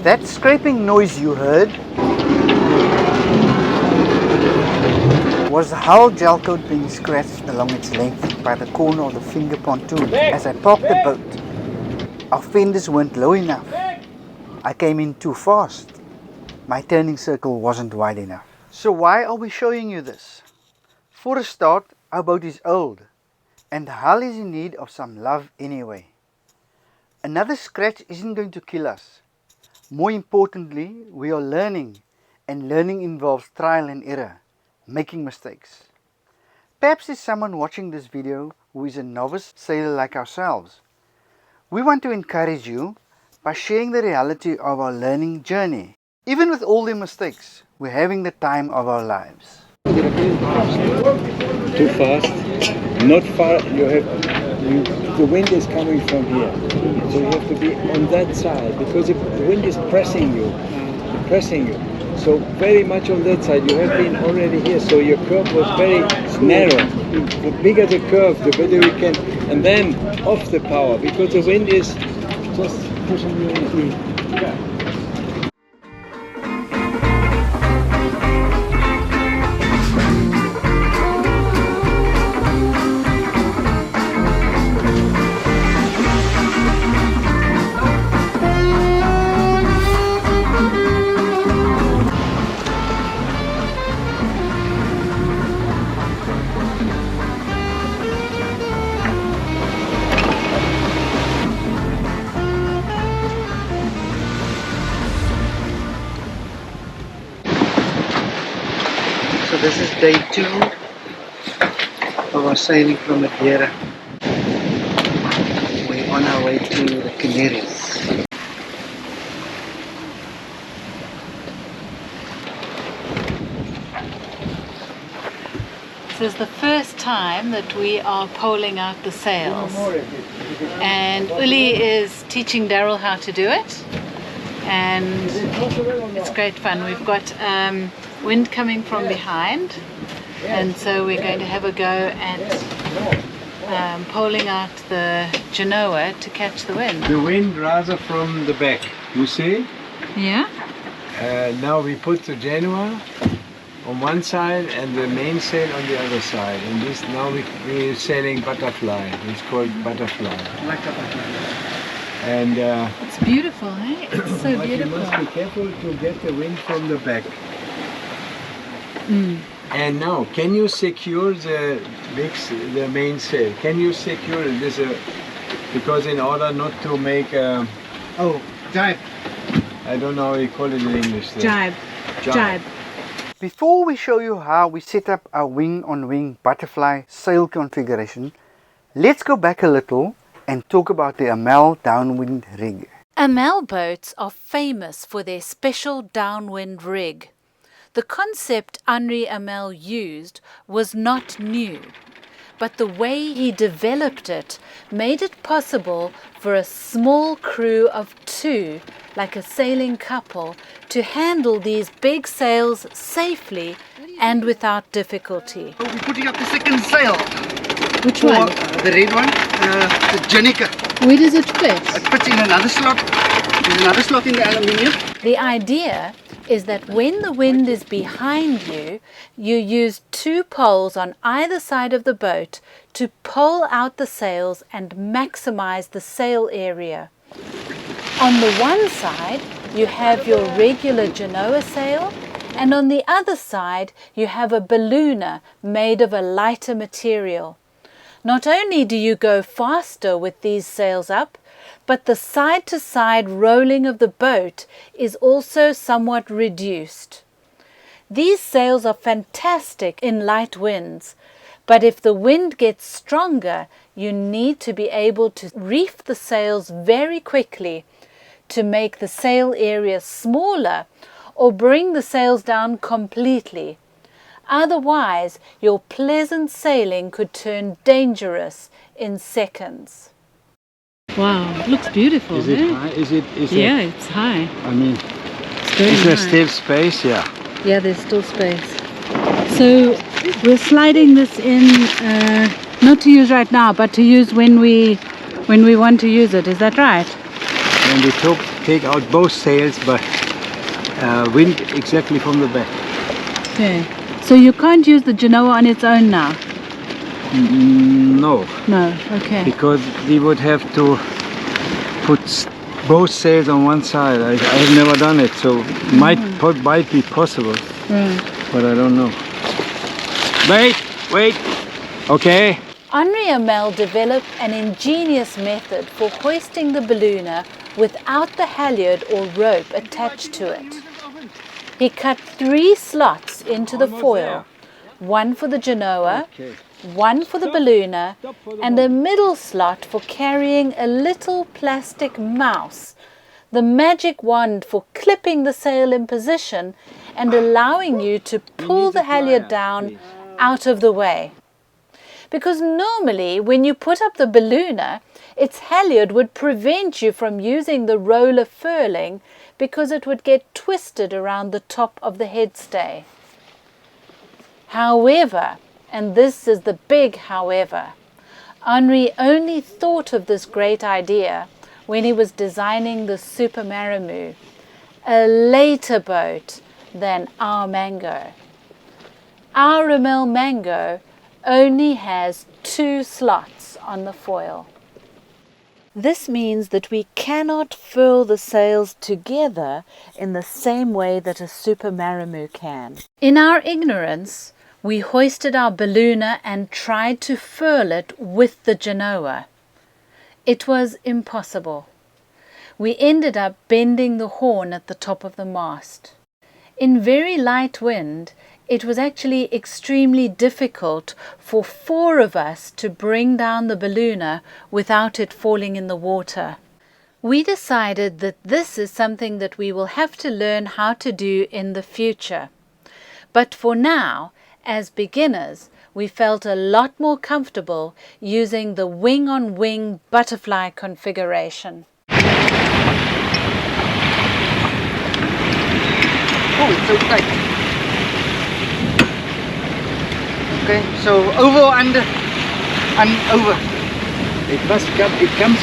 That scraping noise you heard was the hull gel coat being scratched along its length by the corner of the finger pontoon as I parked the boat. Our fenders weren't low enough. I came in too fast. My turning circle wasn't wide enough. So why are we showing you this? For a start, our boat is old and the hull is in need of some love anyway. Another scratch isn't going to kill us. More importantly, we are learning, and learning involves trial and error, making mistakes. Perhaps there's someone watching this video who is a novice sailor like ourselves. We want to encourage you by sharing the reality of our learning journey. Even with all the mistakes, we're having the time of our lives. Too fast, not far. The wind is coming from here, so you have to be on that side because if the wind is pressing you, so very much on that side. You have been already here, so your curve was very narrow. The bigger the curve, the better we can, and then off the power because the wind is just pushing you in. Yeah. So this is day 2 of our sailing from Madeira. We're on our way to the Canaries. This is the first time that we are poling out the sails, and Uli is teaching Daryl how to do it, and it's great fun. We've got wind coming from behind, and so we're going to have a go at poling out the genoa to catch the wind. The wind rather from the back, you see? Yeah. Now we put the genoa on one side and the mainsail on the other side, and this now we're sailing butterfly. It's called butterfly. Like a butterfly. And it's beautiful, eh? It's so but beautiful. You must be careful to get the wind from the back. And now, can you secure the mainsail? Can you secure this? Because in order not to make a... Oh, jibe. I don't know how you call it in English. Jibe. Jibe. Before we show you how we set up our wing-on-wing butterfly sail configuration, let's go back a little and talk about the Amel downwind rig. Amel boats are famous for their special downwind rig. The concept Henri Amel used was not new, but the way he developed it made it possible for a small crew of 2, like a sailing couple, to handle these big sails safely and without difficulty. So we're putting up the second sail. Which one? The red one, the Jenica. Where does it fit? It fits in another slot. There's another slot in the aluminium. The idea is that when the wind is behind you, you use 2 poles on either side of the boat to pole out the sails and maximize the sail area. On the one side, you have your regular genoa sail, and on the other side, you have a ballooner made of a lighter material. Not only do you go faster with these sails up, but the side-to-side rolling of the boat is also somewhat reduced. These sails are fantastic in light winds, but if the wind gets stronger, you need to be able to reef the sails very quickly to make the sail area smaller or bring the sails down completely. Otherwise, your pleasant sailing could turn dangerous in seconds. Wow, it looks beautiful. Is it high? Is it? It's high. I mean, is there still space? Yeah. Yeah, there's still space. So we're sliding this in, not to use right now, but to use when we want to use it. Is that right? When we take out both sails, but wind exactly from the back. Okay. So you can't use the genoa on its own now? No, No, okay. because we would have to put both sails on one side. I have never done it, so might be possible, but I don't know. Wait, okay. Henri Amel developed an ingenious method for hoisting the ballooner without the halyard or rope attached to it. He cut 3 slots into the foil, one for the genoa, one for the ballooner, and a middle slot for carrying a little plastic mouse, the magic wand for clipping the sail in position and allowing you to pull the halyard down out of the way. Because normally when you put up the ballooner, its halyard would prevent you from using the roller furling because it would get twisted around the top of the headstay. However, and this is the big however, Henri only thought of this great idea when he was designing the Super Maramu, a later boat than our Mango. Our Amel Mango only has 2 slots on the foil. This means that we cannot furl the sails together in the same way that a Super Maramu can. In our ignorance, we hoisted our ballooner and tried to furl it with the genoa. It was impossible. We ended up bending the horn at the top of the mast. In very light wind, it was actually extremely difficult for 4 of us to bring down the ballooner without it falling in the water. We decided that this is something that we will have to learn how to do in the future. But for now, as beginners, we felt a lot more comfortable using the wing-on-wing butterfly configuration. Oh, it's so tight. Okay, so over or under? And over. It must come. It comes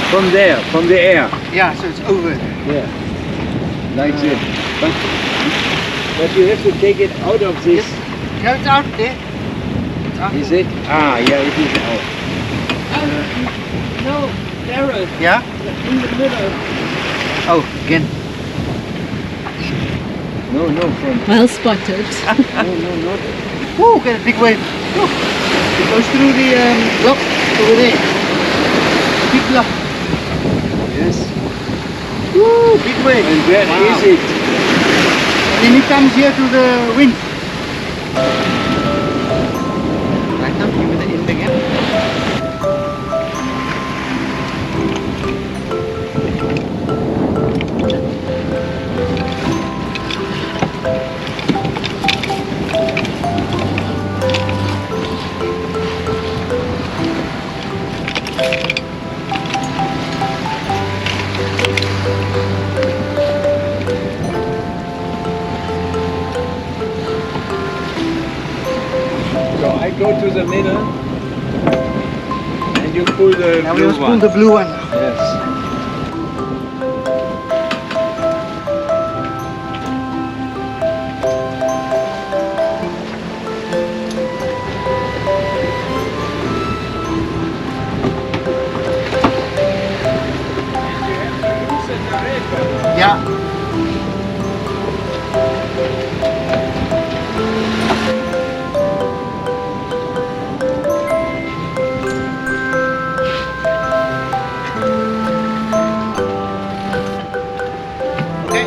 from there, from the air. Yeah, so it's over. Yeah, like this. But you have to take it out of this. Yes. No, it's out there. It's out Is there. it? Ah, yeah, it is out. No, there is. Yeah? In the middle. Oh, again. No, from. Well spotted. No. Woo, get a big wave. Woo. It goes through the block over there. Big block. Yes. Woo, big wave. And where is it? And then it comes here to the wind. Right now, give me the end again. So I go to the middle, and you pull the Now we blue must pull one. the blue one. Yes. Yeah. Okay.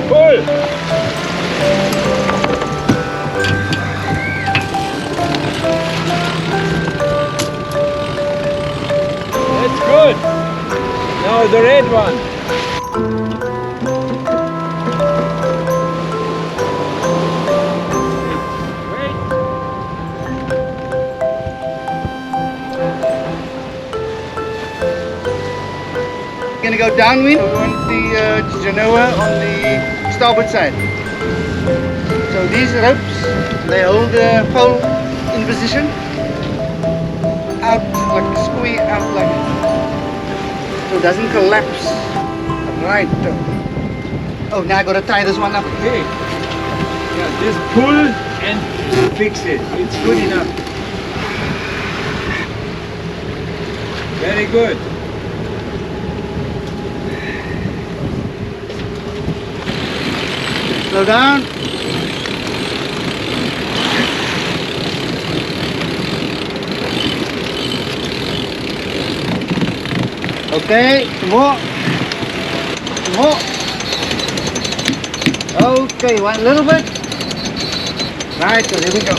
Pull! That's good. Now the red one. Wait. Gonna go downwind. We want the genoa on the starboard side. So these ropes, they hold the pole in position. Out like a square. way out like so it doesn't collapse. Right. Oh, now I gotta tie this one up. Okay. Yeah, just pull and fix it. It's good enough. Very good. Slow down. Okay, more. More. Okay, one little bit. Right, so there we go.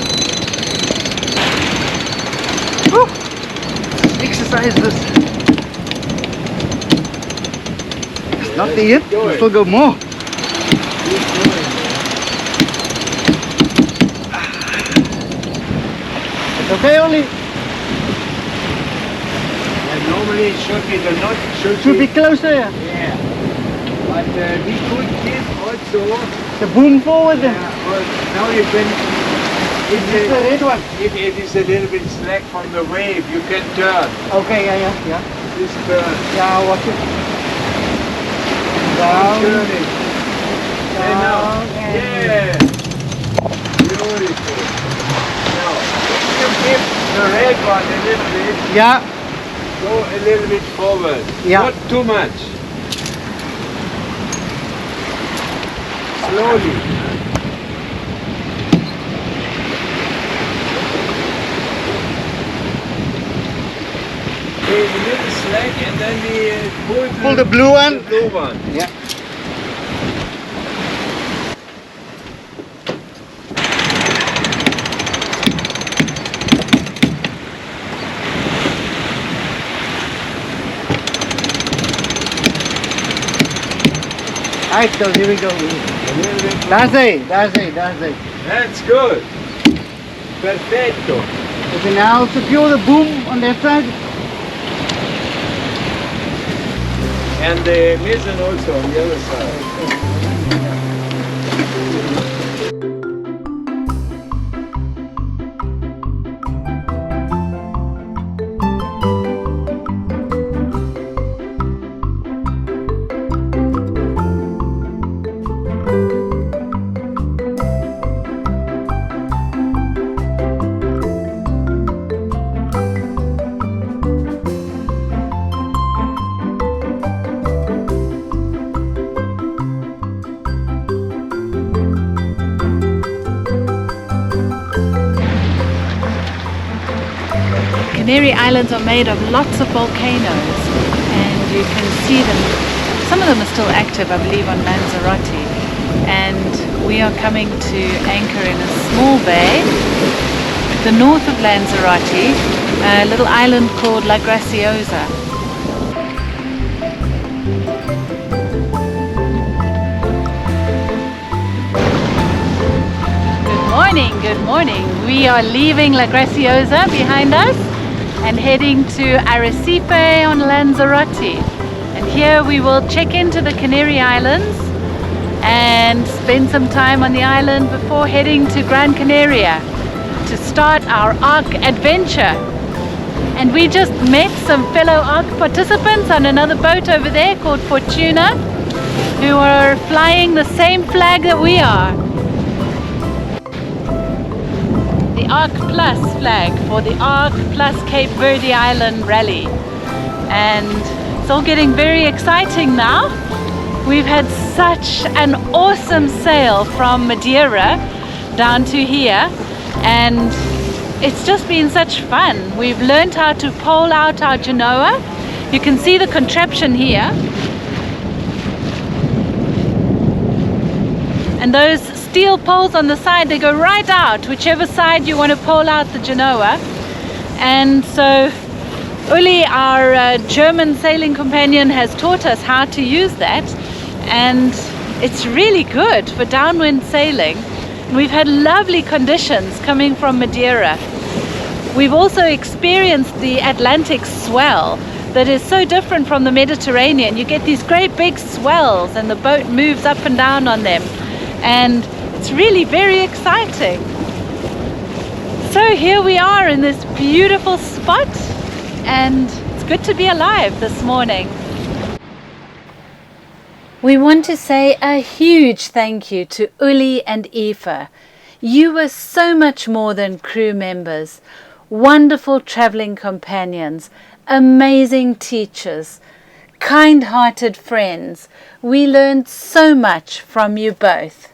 Woo. Exercise this. It's not the end, we'll still go more. It's okay, Uli. Yeah, normally it should be the knot Should be closer. yeah. But we could give also The boom forward then. well, now you can This is the red one. if it is a little bit slack from the wave, you can turn. Okay, yeah. Just turn. Yeah, watch it. Down. Turn it. And now. Down. Yeah. Beautiful. Now, if you give the red one a little bit, Yeah, go a little bit forward. Yeah. Not too much. Slowly. Okay, a little slack and then we pull the blue one. The blue one. Yeah. Right, so here we go. A little bit. That's it. That's good. Perfecto. Okay, now secure the boom on that side. And the mizzen also on the other side. Canary Islands are made of lots of volcanoes, and you can see them. Some of them are still active, I believe, on Lanzarote. And we are coming to anchor in a small bay, the north of Lanzarote, a little island called La Graciosa. Good morning. We are leaving La Graciosa behind us and heading to Arrecife on Lanzarote. And here we will check into the Canary Islands and spend some time on the island before heading to Gran Canaria to start our ARC adventure. And we just met some fellow ARC participants on another boat over there called Fortuna, who are flying the same flag that we are. The ARC Plus flag for the ARC Plus Cape Verde Island Rally. And it's all getting very exciting now. We've had such an awesome sail from Madeira down to here, and it's just been such fun. We've learned how to pole out our genoa. You can see the contraption here. And those steel poles on the side, they go right out, whichever side you want to pole out the genoa. And so Uli, our German sailing companion, has taught us how to use that, and it's really good for downwind sailing. We've had lovely conditions coming from Madeira. We've also experienced the Atlantic swell that is so different from the Mediterranean. You get these great big swells and the boat moves up and down on them, and it's really very exciting. So here we are in this beautiful spot and it's good to be alive this morning. We want to say a huge thank you to Uli and Eva. You were so much more than crew members, wonderful traveling companions, amazing teachers, kind-hearted friends. We learned so much from you both.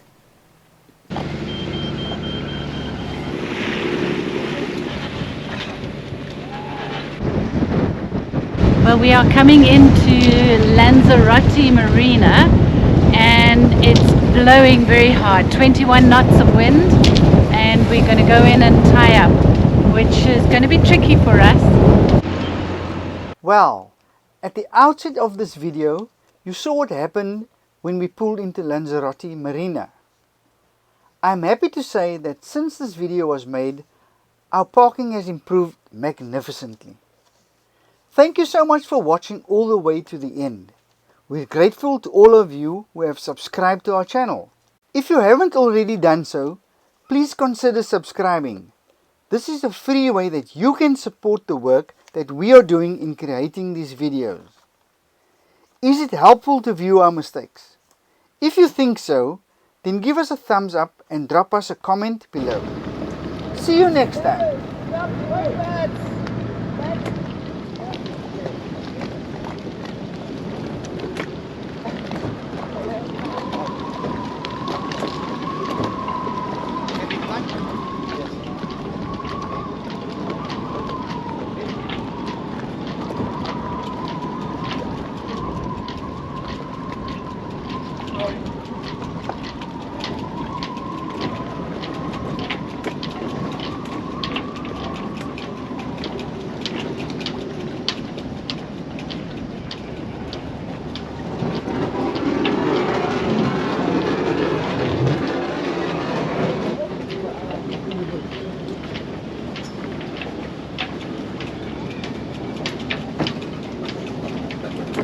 Well, we are coming into Lanzarote Marina and it's blowing very hard, 21 knots of wind, and we're going to go in and tie up, which is going to be tricky for us. Well, at the outset of this video, you saw what happened when we pulled into Lanzarote Marina. I'm happy to say that since this video was made, our parking has improved magnificently. Thank you so much for watching all the way to the end. We're grateful to all of you who have subscribed to our channel. If you haven't already done so, please consider subscribing. This is a free way that you can support the work that we are doing in creating these videos. Is it helpful to view our mistakes? If you think so, then give us a thumbs up and drop us a comment below. See you next time.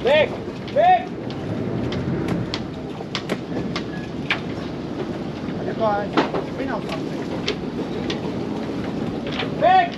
Big! Big! Big!